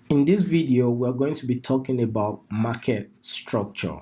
In this video, we're going to be talking about market structure.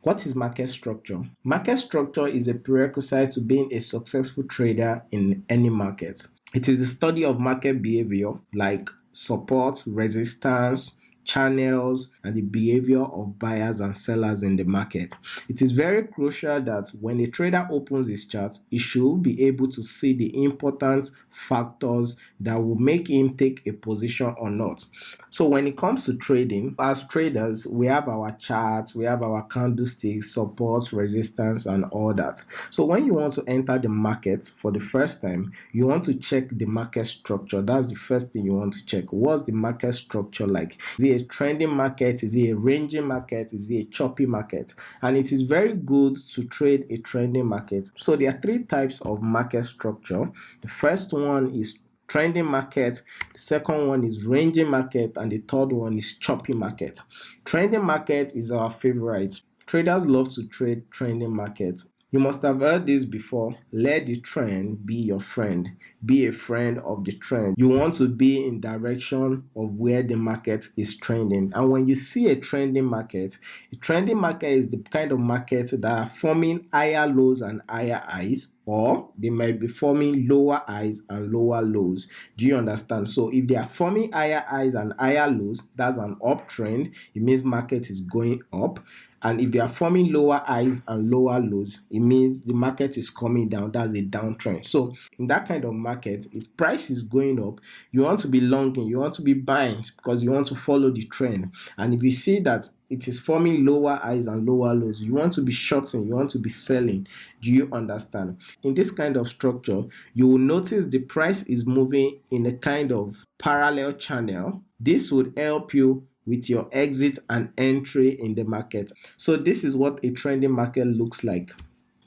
What is market structure? Market structure is a prerequisite to being a successful trader in any market. It is the study of market behavior like support, resistance, channels, and the behavior of buyers and sellers in the market. It is very crucial that when a trader opens his chart, he should be able to see the important factors that will make him take a position or not. So when it comes to trading, as traders, we have our charts, we have our candlesticks, support, resistance, and all that. So when you want to enter the market for the first time, you want to check the market structure. That's the first thing you want to check. What's the market structure like? Is it a trending market? Is it a ranging market? Is it a choppy market? And it is very good to trade a trending market. So there are three types of market structure. The first one is trending market, the second one is ranging market, and the third one is choppy market. Trending market is our favorite. Traders love to trade trending markets. You must have heard this before. Let the trend be your friend. Be a friend of the trend. You want to be in direction of where the market is trending. And when you see a trending market is the kind of market that are forming higher lows and higher highs, or they might be forming lower highs and lower lows. Do you understand? So if they are forming higher highs and higher lows, that's an uptrend. It means market is going up. And if they are forming lower highs and lower lows, it means the market is coming down. That's a downtrend. So in that kind of market, if price is going up, you want to be longing, you want to be buying because you want to follow the trend. And if you see that it is forming lower highs and lower lows, you want to be shorting, you want to be selling. Do you understand? In this kind of structure, you will notice the price is moving in a kind of parallel channel. This would help you with your exit and entry in the market. So this is what a trending market looks like.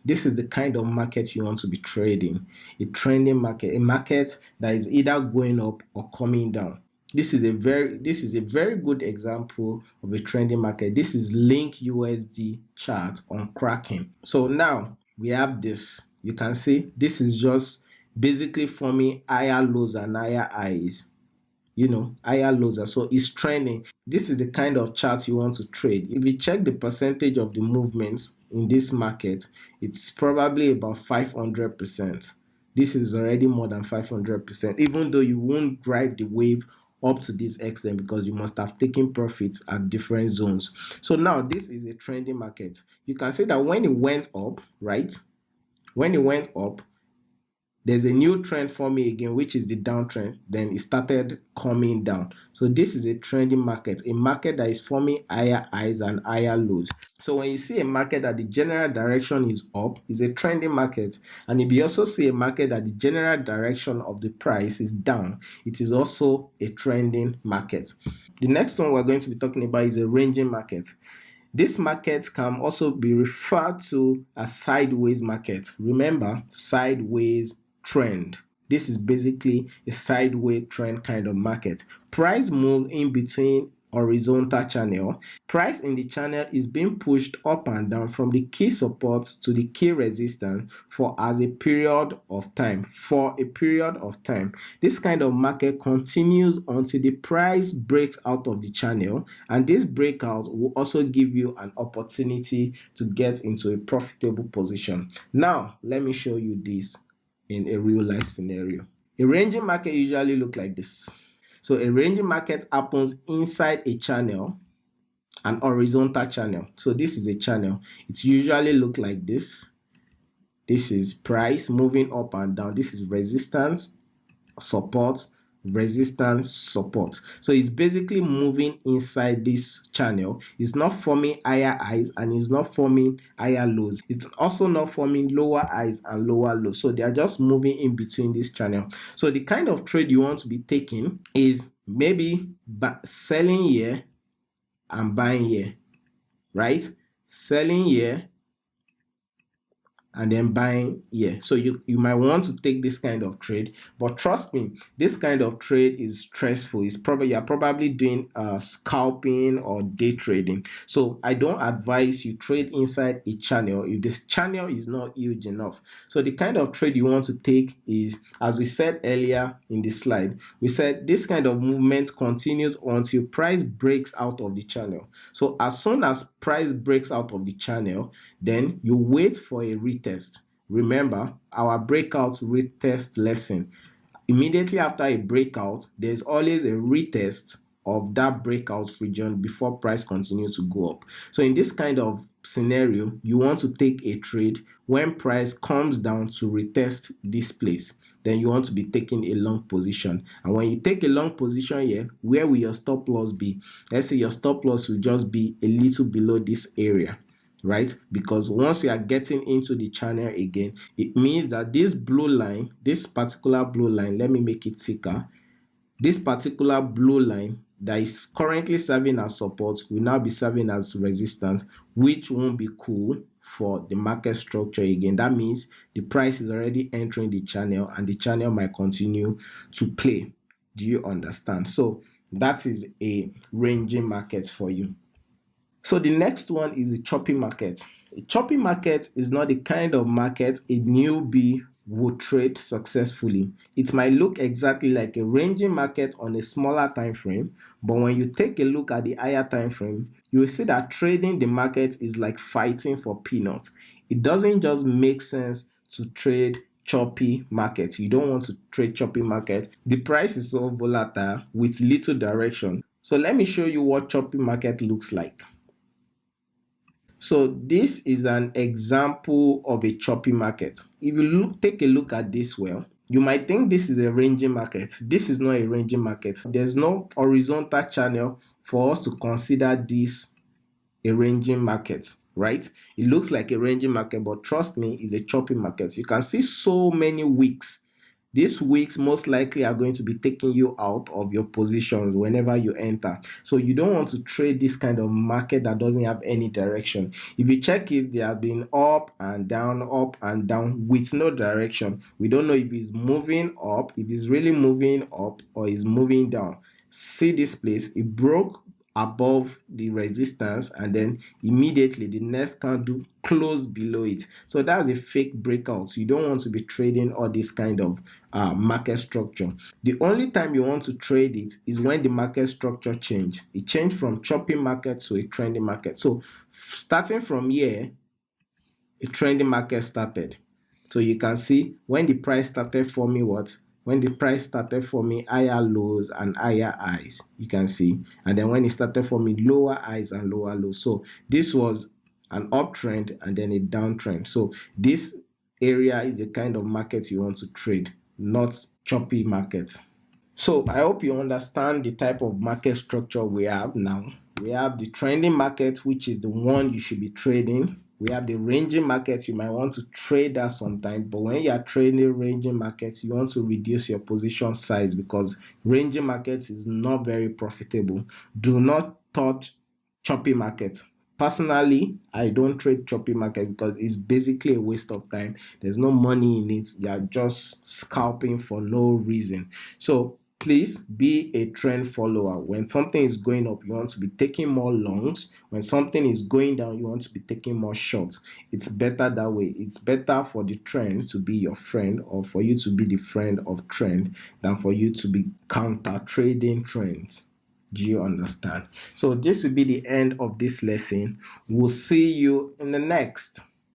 This is the kind of market you want to be trading. A trending market, a market that is either going up or coming down. This is a very good example of a trending market. This is Link USD chart on Kraken. So now we have this. You can see this is just basically forming higher lows and higher highs. Higher lows. So it's trending. This is the kind of chart you want to trade. If you check the percentage of the movements in this market, it's probably about 500%. This is already more than 500%, even though you won't drive the wave up to this extent because you must have taken profits at different zones. So now this is a trending market. You can see that when it went up, right? When it went up, there's a new trend forming again, which is the downtrend. Then it started coming down. So this is a trending market, a market that is forming higher highs and higher lows. So when you see a market that the general direction is up, it's a trending market. And if you also see a market that the general direction of the price is down, it is also a trending market. The next one we're going to be talking about is a ranging market. This market can also be referred to as sideways market. Remember, sideways trend. This is basically a sideways trend kind of market. Price move in between horizontal channel. Price in the channel is being pushed up and down from the key support to the key resistance for a period of time. This kind of market continues until the price breaks out of the channel, and this breakout will also give you an opportunity to get into a profitable position. Now let me show you this in a real life scenario. A ranging market usually looks like this. So a ranging market happens inside a channel, an horizontal channel. So this is a channel. It usually looks like this. This is price moving up and down. This is resistance, support, resistance, support. So it's basically moving inside this channel. It's not forming higher highs and it's not forming higher lows. It's also not forming lower highs and lower lows. So they are just moving in between this channel. So the kind of trade you want to be taking is maybe selling here and buying here, right? Selling here and then buying here. So you might want to take this kind of trade, but trust me, this kind of trade is stressful. It's probably you're probably doing scalping or day trading. So I don't advise you trade inside a channel if this channel is not huge enough. So the kind of trade you want to take is, as we said earlier in the slide, we said this kind of movement continues until price breaks out of the channel. So as soon as price breaks out of the channel, then you wait for a retest. Remember our breakout retest lesson. Immediately after a breakout, there's always a retest of that breakout region before price continues to go up. So in this kind of scenario, you want to take a trade when price comes down to retest this place. Then you want to be taking a long position. And when you take a long position here, where will your stop loss be? Let's say your stop loss will just be a little below this area, right? Because once we are getting into the channel again, it means that this blue line, this particular blue line, let me make it thicker, this particular blue line that is currently serving as support will now be serving as resistance, which won't be cool for the market structure again. That means the price is already entering the channel and the channel might continue to play. Do you understand? So that is a ranging market for you. So the next one is a choppy market. A choppy market is not the kind of market a newbie would trade successfully. It might look exactly like a ranging market on a smaller time frame, but when you take a look at the higher time frame, you will see that trading the market is like fighting for peanuts. It doesn't just make sense to trade choppy market. You don't want to trade choppy market. The price is so volatile with little direction. So let me show you what choppy market looks like. So this is an example of a choppy market. If you take a look at this well, you might think this is a ranging market. This is not a ranging market. There's no horizontal channel for us to consider this a ranging market, right? It looks like a ranging market, but trust me, it's a choppy market. You can see so many wicks. These weeks most likely are going to be taking you out of your positions whenever you enter. So you don't want to trade this kind of market that doesn't have any direction. If you check it, they have been up and down with no direction. We don't know if it's moving up, if it's really moving up, or it's moving down. See this place, it broke above the resistance and then immediately the next candle closed below it. So that's a fake breakout. So you don't want to be trading all this kind of market structure. The only time you want to trade it is when the market structure changed. It changed from choppy market to a trending market. So starting from here, a trending market started. So you can see when the price started forming what? When the price started forming higher lows and higher highs, you can see. And then when it started forming lower highs and lower lows. So this was an uptrend and then a downtrend. So this area is the kind of market you want to trade, not choppy market. So I hope you understand the type of market structure we have now. We have the trending market, which is the one you should be trading. We have the ranging markets. You might want to trade that sometime, but when you are trading ranging markets, you want to reduce your position size because ranging markets is not very profitable. Do not touch choppy markets. Personally, I don't trade choppy market because it's basically a waste of time. There's no money in it. You are just scalping for no reason. So please be a trend follower. When something is going up, you want to be taking more longs. When something is going down, you want to be taking more shorts. It's better that way. It's better for the trend to be your friend or for you to be the friend of trend than for you to be counter trading trends. Do you understand? So this will be the end of this lesson. We'll see you in the next.